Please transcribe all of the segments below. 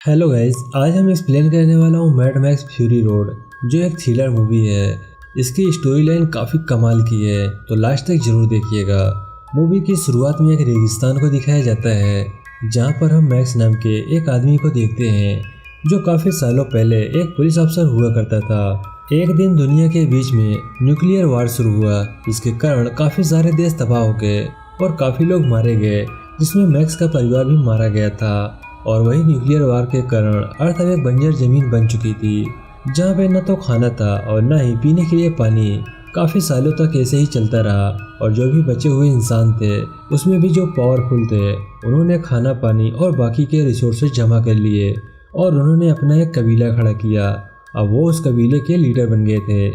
Hello guys, आज हम explain करने वाला हूँ मैड मैक्स फ्यूरी रोड, जो एक थ्रिलर मूवी है। इसकी स्टोरी लाइन काफ़ी कमाल की है, तो लास्ट तक जरूर देखिएगा। मूवी की शुरुआत में एक रेगिस्तान को दिखाया जाता है, जहाँ पर हम मैक्स नाम के एक आदमी को देखते हैं, जो काफ़ी सालों पहले एक पुलिस अफसर हुआ करता था। एक दिन दुनिया के बीच में न्यूक्लियर वार शुरू हुआ, जिसके कारण काफ़ी सारे देश तबाह हो गए और काफ़ी लोग मारे गए, जिसमें मैक्स का परिवार भी मारा गया था। और वही न्यूक्लियर वार के कारण अर्थ अब एक बंजर जमीन बन चुकी थी, जहाँ पे न तो खाना था और न ही पीने के लिए पानी। काफी सालों तक ऐसे ही चलता रहा और जो भी बचे हुए इंसान थे, उसमें भी जो पावरफुल थे, उन्होंने खाना पानी और बाकी के रिसोर्सेज जमा कर लिए और उन्होंने अपना एक कबीला खड़ा किया। अब वो उस कबीले के लीडर बन गए थे।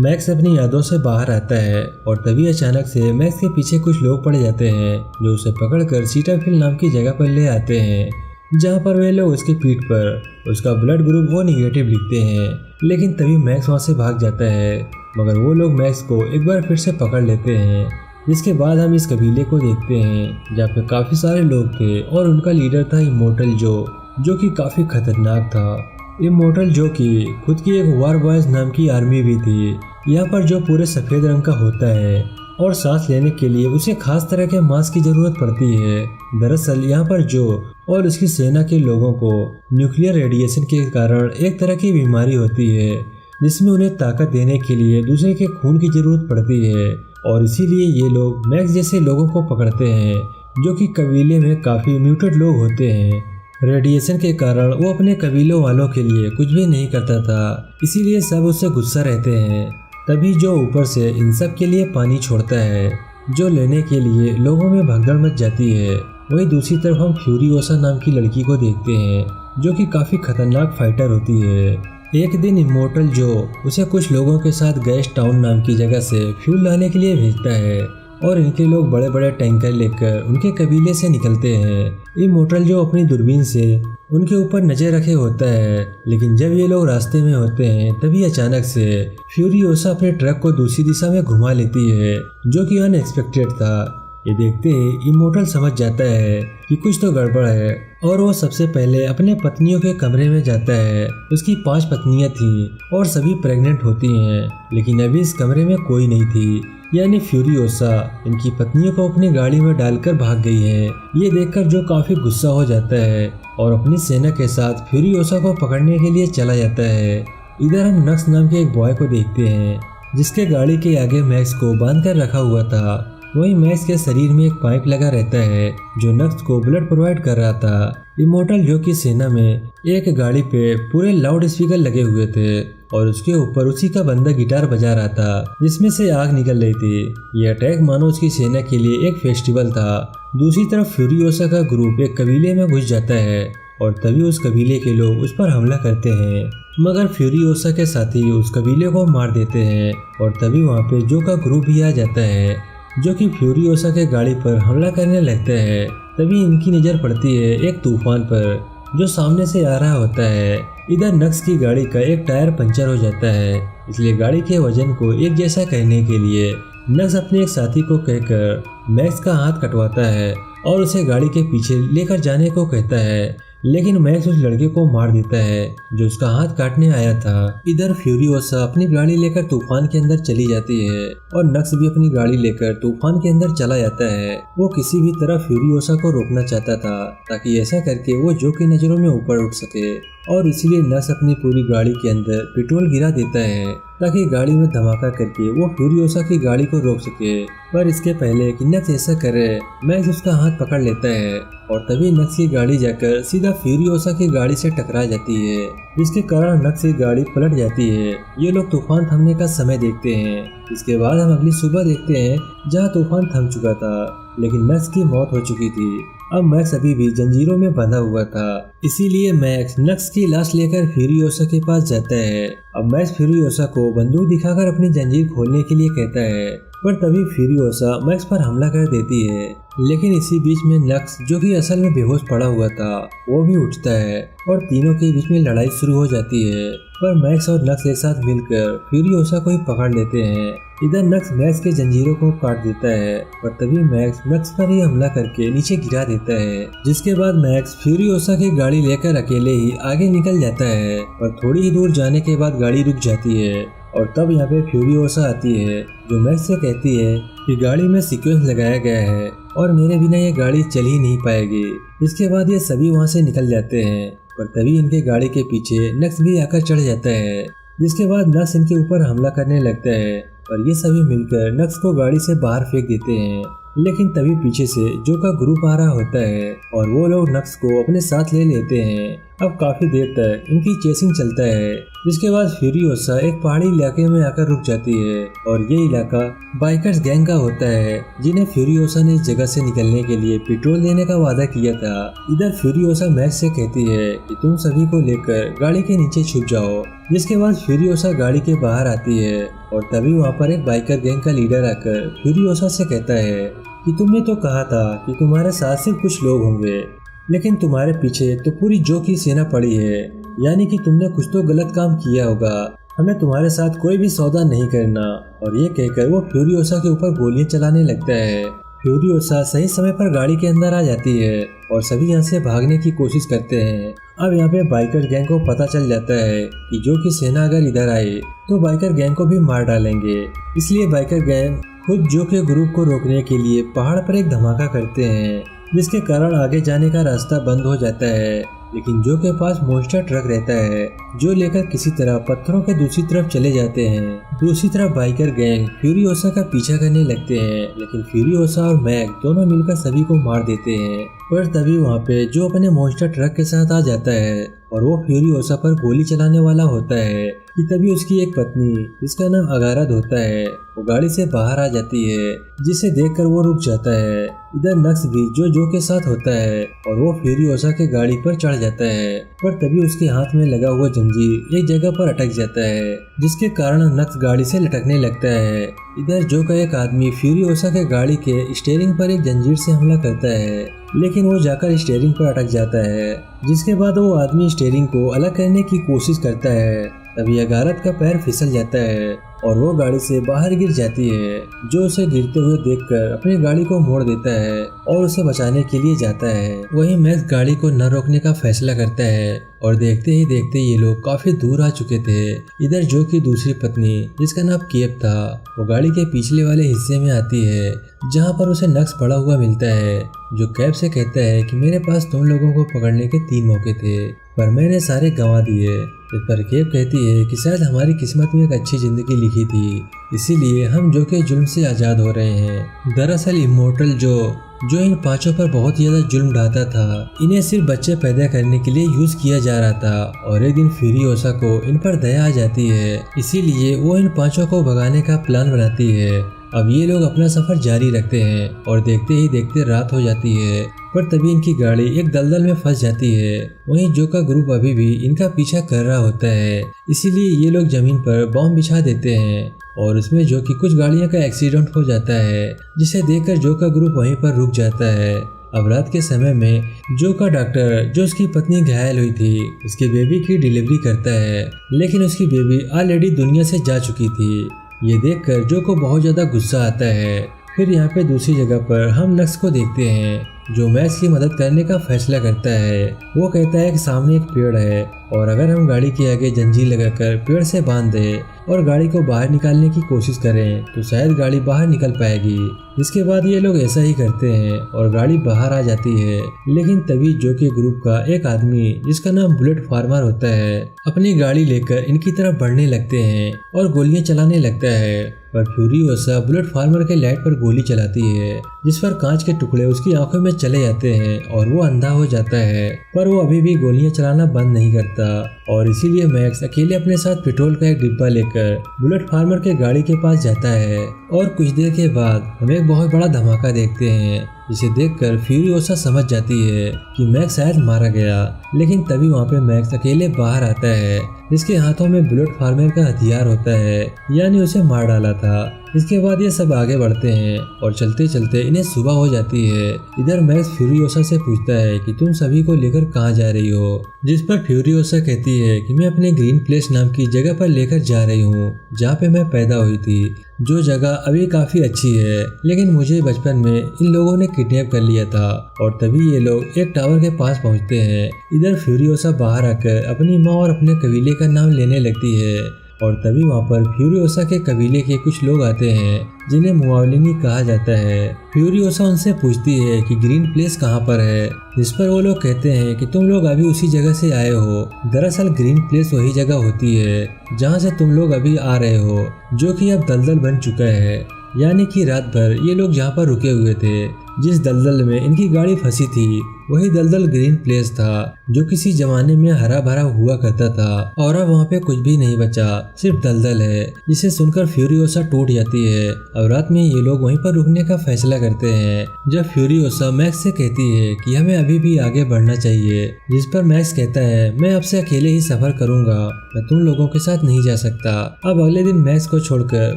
मैक्स अपनी यादों से बाहर आता है और तभी अचानक से मैक्स के पीछे कुछ लोग पड़ जाते हैं, जो उसे पकड़कर सीटाफिल नाम की जगह पर ले आते हैं, जहाँ पर वे लोग उसकी पीठ पर उसका ब्लड ग्रुप वो निगेटिव लिखते हैं। लेकिन तभी मैक्स वहाँ से भाग जाता है, मगर वो लोग मैक्स को एक बार फिर से पकड़ लेते हैं। जिसके बाद हम इस कबीले को देखते हैं, जहाँ पे काफ़ी सारे लोग थे और उनका लीडर था इमोर्टल जो कि काफ़ी खतरनाक था। इमोर्टल जो कि खुद की एक वार बॉयज नाम की आर्मी भी थी, यहाँ पर जो पूरे सफ़ेद रंग का होता है और सांस लेने के लिए उसे खास तरह के मास्क की जरूरत पड़ती है। दरअसल यहाँ पर जो और उसकी सेना के लोगों को न्यूक्लियर रेडिएशन के कारण एक तरह की बीमारी होती है, जिसमें उन्हें ताकत देने के लिए दूसरे के खून की जरूरत पड़ती है। और इसीलिए ये लोग मैक्स जैसे लोगों को पकड़ते हैं, जो कि कबीले में काफ़ी म्यूटेड लोग होते हैं। रेडिएशन के कारण वो अपने कबीलों वालों के लिए कुछ भी नहीं करता था, इसीलिए सब उससे गुस्सा रहते हैं। तभी जो ऊपर से इन सब के लिए पानी छोड़ता है, जो लेने के लिए लोगों में भगदड़ मच जाती है। वहीं दूसरी तरफ हम फ्यूरियोसा नाम की लड़की को देखते हैं, जो कि काफ़ी खतरनाक फाइटर होती है। एक दिन इमोर्टल जो उसे कुछ लोगों के साथ गैस टाउन नाम की जगह से फ्यूल लाने के लिए भेजता है और इनके लोग बड़े बड़े टैंकर लेकर उनके कबीले से निकलते हैं। इमोर्टल जो अपनी दूरबीन से उनके ऊपर नजर रखे होता है, लेकिन जब ये लोग रास्ते में होते हैं तभी अचानक से फ्यूरियोसा अपने ट्रक को दूसरी दिशा में घुमा लेती है, जो कि अनएक्सपेक्टेड था। ये देखते ही इमोर्टल समझ जाता है कि कुछ तो गड़बड़ है और वो सबसे पहले अपने पत्नियों के कमरे में जाता है। उसकी 5 पत्नियां थीं और सभी प्रेग्नेंट होती हैं, लेकिन अभी इस कमरे में कोई नहीं थी, यानी फ्यूरियोसा इनकी पत्नियों को अपनी गाड़ी में डालकर भाग गई है। ये देखकर जो काफी गुस्सा हो जाता है और अपनी सेना के साथ फ्यूरियोसा को पकड़ने के लिए चला जाता है। इधर हम नक्स नाम के एक बॉय को देखते हैं, जिसके गाड़ी के आगे मैक्स को बांध कर रखा हुआ था। वहीं मैक्स के शरीर में एक पाइप लगा रहता है, जो नक्स को ब्लड प्रोवाइड कर रहा था। इमोर्टल जो कि सेना में एक गाड़ी पे पूरे लाउड स्पीकर लगे हुए थे और उसके ऊपर उसी का बंदा गिटार बजा रहा था, जिसमें से आग निकल रही थी। ये अटैक मानो उसकी सेना के लिए एक फेस्टिवल था। दूसरी तरफ फ्यूरियोसा का ग्रुप एक कबीले में घुस जाता है और तभी उस कबीले के लोग उस पर हमला करते हैं, मगर फ्यूरियोसा के साथी उस कबीले को मार देते हैं। और तभी वहाँ पे जो का ग्रुप भी आ जाता है, जो कि फ्यूरियोसा के गाड़ी पर हमला करने लगते हैं। तभी इनकी नज़र पड़ती है एक तूफान पर, जो सामने से आ रहा होता है। इधर नक्स की गाड़ी का एक टायर पंचर हो जाता है, इसलिए गाड़ी के वजन को एक जैसा करने के लिए नक्स अपने एक साथी को कहकर मैक्स का हाथ कटवाता है और उसे गाड़ी के पीछे लेकर जाने को कहता है। लेकिन मैक्स उस लड़के को मार देता है जो उसका हाथ काटने आया था। इधर फ्यूरियोसा अपनी गाड़ी लेकर तूफान के अंदर चली जाती है और नक्स भी अपनी गाड़ी लेकर तूफान के अंदर चला जाता है। वो किसी भी तरह फ्यूरियोसा को रोकना चाहता था, ताकि ऐसा करके वो जो की नजरों में ऊपर उठ सके, और इसीलिए नक्स अपनी पूरी गाड़ी के अंदर पेट्रोल गिरा देता है, ताकि गाड़ी में धमाका करके वो फ्यूरियोसा की गाड़ी को रोक सके। पर इसके पहले कि नक्स ऐसा करे, मैक्स उसका हाथ पकड़ लेता है और तभी नक्स की गाड़ी जाकर सीधा फ्यूरियोसा की गाड़ी से टकरा जाती है, जिसके कारण नक्स की गाड़ी पलट जाती है। ये लोग तूफान थमने का समय देखते हैं। इसके बाद हम अगली सुबह देखते हैं, जहाँ तूफान थम चुका था, लेकिन नक्स की मौत हो चुकी थी। अब मैक्स अभी भी जंजीरों में बंधा हुआ था, इसीलिए मैक्स नक्स की लाश लेकर फ्यूरियोसा के पास जाता है। अब मैक्स फ्यूरियोसा को बंदूक दिखाकर अपनी जंजीर खोलने के लिए कहता है, पर तभी फ्यूरियोसा मैक्स पर हमला कर देती है। लेकिन इसी बीच में नक्स, जो कि असल में बेहोश पड़ा हुआ था, वो भी उठता है और तीनों के बीच में लड़ाई शुरू हो जाती है। पर मैक्स और नक्स एक साथ मिलकर फ्यूरियोसा को ही पकड़ लेते हैं। इधर नक्स मैक्स के जंजीरों को काट देता है, पर तभी मैक्स नक्स पर ही हमला करके नीचे गिरा देता है। जिसके बाद मैक्स फ्यूरियोसा की गाड़ी लेकर अकेले ही आगे निकल जाता है, पर थोड़ी ही दूर जाने के बाद गाड़ी रुक जाती है और तब यहाँ पे फ्यूरियोसा आती है, जो मैक्स से कहती है कि गाड़ी में सीक्वेंस लगाया गया है और मेरे बिना ये गाड़ी चल ही नहीं पाएगी। इसके बाद ये सभी वहाँ से निकल जाते हैं, पर तभी इनके गाड़ी के पीछे नक्स भी आकर चढ़ जाता है। जिसके बाद नक्स इनके ऊपर हमला करने लगता है, पर ये सभी मिलकर नक्स को गाड़ी से बाहर फेंक देते हैं। लेकिन तभी पीछे से जो का ग्रुप आ रहा होता है और वो लोग नक्स को अपने साथ ले लेते हैं। अब काफी देर तक इनकी चेसिंग चलता है। जिसके बाद फ्यूरियोसा एक पहाड़ी इलाके में आकर रुक जाती है और ये इलाका बाइकर्स गैंग का होता है, जिन्हें फ्यूरियोसा ने इस जगह से निकलने के लिए पेट्रोल देने का वादा किया था। इधर फ्यूरियोसा मैक्स से कहती है कि तुम सभी को लेकर गाड़ी के नीचे छुप जाओ। जिसके बाद फ्यूरियोसा गाड़ी के बाहर आती है और तभी वहाँ पर एक बाइकर गैंग का लीडर आकर फ्यूरियोसा से कहता है कि तुमने तो कहा था कि तुम्हारे साथ सिर्फ कुछ लोग होंगे, लेकिन तुम्हारे पीछे तो पूरी जो की सेना पड़ी है, यानी कि तुमने कुछ तो गलत काम किया होगा। हमें तुम्हारे साथ कोई भी सौदा नहीं करना। और ये कहकर वो फ्यूरियोसा के ऊपर गोलियां चलाने लगता है। फ्यूरियोसा सही समय पर गाड़ी के अंदर आ जाती है और सभी यहाँ से भागने की कोशिश करते हैं। अब यहाँ पे बाइकर गैंग को पता चल जाता है कि जो की सेना अगर इधर आए तो बाइकर गैंग को भी मार डालेंगे। इसलिए बाइकर गैंग खुद जो के ग्रुप को रोकने के लिए पहाड़ पर एक धमाका करते हैं, जिसके कारण आगे जाने का रास्ता बंद हो जाता है। लेकिन जो के पास मॉन्स्टर ट्रक रहता है, जो लेकर किसी तरह पत्थरों के दूसरी तरफ चले जाते हैं। दूसरी तरफ बाइकर गैंग फ्यूरियोसा का पीछा करने लगते हैं, लेकिन फ्यूरियोसा और मैक दोनों मिलकर सभी को मार देते हैं। पर तभी वहाँ पे जो अपने मॉन्स्टर ट्रक के साथ आ जाता है और वो फ्यूरियोसा पर गोली चलाने वाला होता है कि तभी उसकी एक पत्नी, जिसका नाम अगारद होता है, वो गाड़ी से बाहर आ जाती है, जिसे देखकर वो रुक जाता है। इधर नक्स भी जो के साथ होता है और वो फ्यूरियोसा के गाड़ी पर चढ़ जाता है, पर तभी उसके हाथ में लगा हुआ जंजीर एक जगह पर अटक जाता है, जिसके कारण नक्स गाड़ी से लटकने लगता है। इधर जो का एक आदमी फ्यूरियोसा के गाड़ी के स्टीयरिंग पर एक जंजीर से हमला करता है, लेकिन वो जाकर स्टीयरिंग पर अटक जाता है। जिसके बाद वो आदमी स्टीयरिंग को अलग करने की कोशिश करता है, तभी अगारत का पैर फिसल जाता है और वो गाड़ी से बाहर गिर जाती है। जो उसे गिरते हुए देखकर अपनी गाड़ी को मोड़ देता है और उसे बचाने के लिए जाता है। वहीं मैक्स गाड़ी को न रोकने का फैसला करता है और देखते ही देखते ये लोग काफी दूर आ चुके थे। इधर जो की दूसरी पत्नी, जिसका नाम केप था, वो गाड़ी के पिछले वाले हिस्से में आती है, जहाँ पर उसे नक्स पड़ा हुआ मिलता है, जो कैप से कहता है कि मेरे पास तुम लोगों को पकड़ने के 3 मौके थे, पर मैंने सारे गंवा दिए। इस पर केप कहती है कि शायद हमारी किस्मत में एक अच्छी जिंदगी लिखी थी, इसीलिए हम जो के जुल्म से आज़ाद हो रहे हैं। दरअसल इमोर्टल जो इन 5 पर बहुत ज्यादा जुल्म ढाता था, इन्हें सिर्फ बच्चे पैदा करने के लिए यूज किया जा रहा था। और एक दिन फ्यूरियोसा को इन पर दया आ जाती है, इसीलिए वो इन 5 को भगाने का प्लान बनाती है। अब ये लोग अपना सफर जारी रखते हैं और देखते ही देखते रात हो जाती है, पर तभी इनकी गाड़ी एक दलदल में फंस जाती है। वहीं जो का ग्रुप अभी भी इनका पीछा कर रहा होता है, इसीलिए ये लोग जमीन पर बॉम्ब बिछा देते हैं और उसमें जो कि कुछ गाड़ियों का एक्सीडेंट हो जाता है, जिसे देखकर जो का ग्रुप वहीं पर रुक जाता है। अब रात के समय में जो का डॉक्टर, जो उसकी पत्नी घायल हुई थी, उसके बेबी की डिलीवरी करता है, लेकिन उसकी बेबी ऑलरेडी दुनिया से जा चुकी थी। ये देखकर जो को बहुत ज्यादा गुस्सा आता है। फिर यहाँ पे दूसरी जगह पर हम नक्स को देखते हैं, जो मैक्स की मदद करने का फैसला करता है। वो कहता है कि सामने एक पेड़ है और अगर हम गाड़ी के आगे जंजीर लगाकर पेड़ से बांध दें और गाड़ी को बाहर निकालने की कोशिश करें तो शायद गाड़ी बाहर निकल पाएगी। इसके बाद ये लोग ऐसा ही करते हैं और गाड़ी बाहर आ जाती है। लेकिन तभी जो के ग्रुप का एक आदमी, जिसका नाम बुलेट फार्मर होता है, अपनी गाड़ी लेकर इनकी तरफ बढ़ने लगते हैं और गोलियां चलाने लगता है। पर फ्यूरियोसा बुलेट फार्मर के लाइट पर गोली चलाती है, जिस पर कांच के टुकड़े उसकी आंखों में चले जाते हैं और वो अंधा हो जाता है। पर वो अभी भी गोलियां चलाना बंद नहीं करता और इसीलिए मैक्स अकेले अपने साथ पेट्रोल का एक डिब्बा लेकर बुलेट फार्मर के गाड़ी के पास जाता है। और कुछ देर के बाद हम एक बहुत बड़ा धमाका देखते हैं, जिसे देखकर फ्यूरियोसा समझ जाती है कि मैक्स शायद मारा गया। लेकिन तभी वहाँ पे मैक्स अकेले बाहर आता है, जिसके हाथों में बुलेट फार्मर का हथियार होता है, यानी उसे मार डाला था। इसके बाद ये सब आगे बढ़ते हैं और चलते चलते इन्हें सुबह हो जाती है। इधर मैक्स फ्यूरियोसा से पूछता है कि तुम सभी को लेकर कहाँ जा रही हो, जिस पर फ्यूरियोसा कहती है कि मैं अपने ग्रीन प्लेस नाम की जगह पर लेकर जा रही हूँ, जहाँ पे मैं पैदा हुई थी, जो जगह अभी काफी अच्छी है, लेकिन मुझे बचपन में इन लोगों ने किडनैप कर लिया था। और तभी ये लोग एक टावर के पास पहुँचते हैं। इधर फ्यूरियोसा बाहर आकर अपनी माँ और अपने कबीले का नाम लेने लगती है और तभी वहाँ पर फ्यूरियोसा के कबीले के कुछ लोग आते हैं, जिन्हें मुआवलिनी कहा जाता है। फ्यूरियोसा उनसे पूछती है कि ग्रीन प्लेस कहाँ पर है, जिस पर वो लोग कहते हैं कि तुम लोग अभी उसी जगह से आए हो। दरअसल ग्रीन प्लेस वही जगह होती है जहाँ से तुम लोग अभी आ रहे हो, जो कि अब दलदल बन चुका है। यानी कि रात भर ये लोग जहाँ पर रुके हुए थे, जिस दलदल में इनकी गाड़ी फंसी थी, वही दलदल ग्रीन प्लेस था, जो किसी जमाने में हरा भरा हुआ करता था और अब वहाँ पे कुछ भी नहीं बचा, सिर्फ दलदल है। जिसे सुनकर फ्यूरियोसा टूट जाती है। अब रात में ये लोग वहीं पर रुकने का फैसला करते हैं। जब फ्यूरियोसा मैक्स से कहती है कि हमें अभी भी आगे बढ़ना चाहिए, जिस पर मैक्स कहता है मैं आपसे अकेले ही सफर करूंगा, मैं तुम लोगों के साथ नहीं जा सकता। अब अगले दिन मैक्स को छोड़कर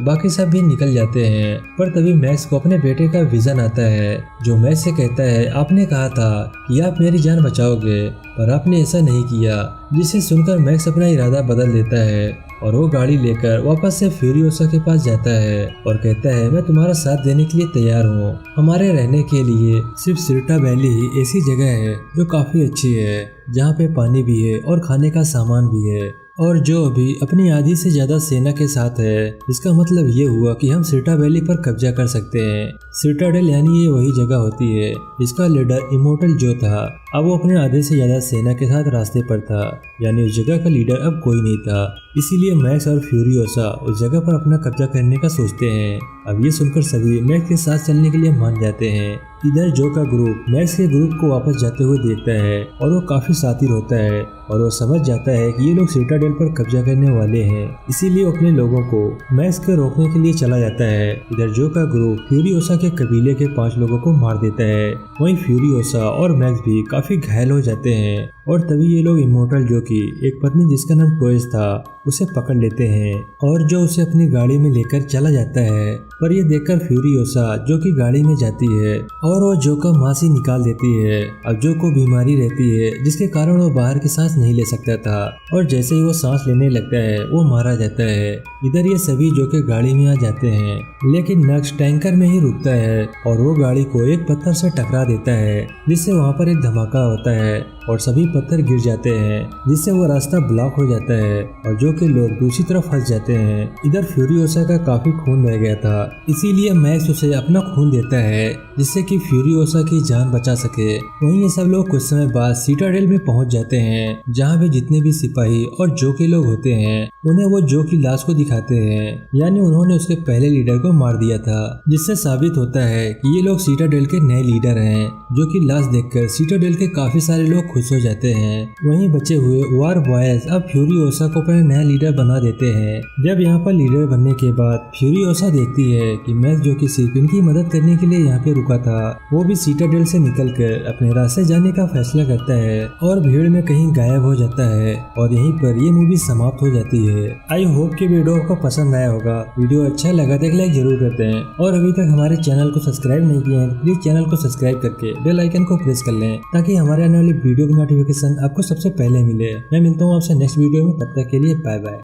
बाकी सब भी निकल जाते हैं, पर तभी मैक्स को अपने बेटे का विजन आता है, जो मैक्स से कहता है आपने कहा था कि आप मेरी जान बचाओगे, पर आपने ऐसा नहीं किया। जिसे सुनकर मैक्स अपना इरादा बदल देता है और वो गाड़ी लेकर वापस से फ्यूरियोसा के पास जाता है और कहता है मैं तुम्हारा साथ देने के लिए तैयार हूँ। हमारे रहने के लिए सिर्फ सिर्टा वैली ही ऐसी जगह है जो काफी अच्छी है, जहाँ पे पानी भी है और खाने का सामान भी है, और जो अभी अपनी आधी से ज्यादा सेना के साथ है। इसका मतलब ये हुआ कि हम सिर्टा वैली पर कब्जा कर सकते हैं। सिटाडेल यानी ये वही जगह होती है जिसका लीडर इमोर्टल जो था, अब वो अपने आधे से ज्यादा सेना के साथ रास्ते पर था, यानी उस जगह का लीडर अब कोई नहीं था। इसीलिए मैक्स और फ्यूरियोसा उस जगह पर अपना कब्जा करने का सोचते हैं। अब ये सुनकर सभी मैक्स के साथ चलने के लिए मान जाते हैं। इधर जो का ग्रुप मैक्स के ग्रुप को वापस जाते हुए देखता है और वो काफी शातिर होता है और वो समझ जाता है कि ये लोग सिटाडेल पर कब्जा करने वाले हैं। इसीलिए अपने लोगों को मैक्स के रोकने के लिए चला जाता है। इधर जो का ग्रुप फ्यूरियोसा के कबीले के 5 लोगों को मार देता है। वहीं फ्यूरियोसा और मैक्स भी काफी घायल हो जाते हैं और तभी ये लोग इमोर्टल जो की एक पत्नी जिसका नाम टोएस था, उसे पकड़ लेते हैं और जो उसे अपनी गाड़ी में लेकर चला जाता है। पर ये देखकर फ्यूरियोसा जो की गाड़ी में जाती है और वो जो का मांसी निकाल देती है। अब जो को बीमारी रहती है, जिसके कारण वो बाहर की सांस नहीं ले सकता था और जैसे ही वो सांस लेने लगता है वो मारा जाता है। इधर ये सभी जो के गाड़ी में आ जाते हैं, लेकिन नक्श टैंकर में ही रुकता है और वो गाड़ी को एक पत्थर से टकरा देता है, जिससे वहाँ पर एक धमाका होता है और सभी पत्थर गिर जाते हैं, जिससे वो रास्ता ब्लॉक हो जाता है और जो के लोग दूसरी तरफ फंस जाते हैं। इधर फ्यूरियोसा का काफी खून बह गया था, इसीलिए मैक्स उसे अपना खून देता है जिससे कि फ्यूरियोसा की जान बचा सके। वहीं ये सब लोग कुछ समय बाद सिटाडेल में पहुंच जाते हैं, जहां पे जितने भी सिपाही और जो के लोग होते हैं उन्हें वो जो की लाश को दिखाते हैं, यानी उन्होंने उसके पहले लीडर को मार दिया था, जिससे साबित होता है कि ये लोग सिटाडेल के नए लीडर हैं। जो की लाश देखकर सिटाडेल के काफी सारे लोग खुश हो जाते हैं। वहीं बचे हुए वार बॉयज अब फ्यूरियोसा को अपना नया लीडर बना देते हैं। जब यहाँ पर लीडर बनने के बाद फ्यूरियोसा देखती है कि मैक्स जो कि सिर्फ इनकी मदद करने के लिए यहाँ पे रुका था, वो भी सिटाडेल से निकलकर अपने रास्ते जाने का फैसला करता है और भीड़ में कहीं गायब हो जाता है। और यहीं पर ये मूवी समाप्त हो जाती है। आई होप कि वीडियो आपको पसंद आया होगा। वीडियो अच्छा लगा तो एक लाइक जरूर करते हैं और अभी तक हमारे चैनल को सब्सक्राइब नहीं किया है, प्लीज चैनल को सब्सक्राइब करके बेल आइकन को प्रेस कर लें, ताकि हमारे आने वाली वीडियो की नोटिफिकेशन आपको सबसे पहले मिले। मैं मिलता हूँ आपसे नेक्स्ट वीडियो में, तब तक के लिए बाय बाय।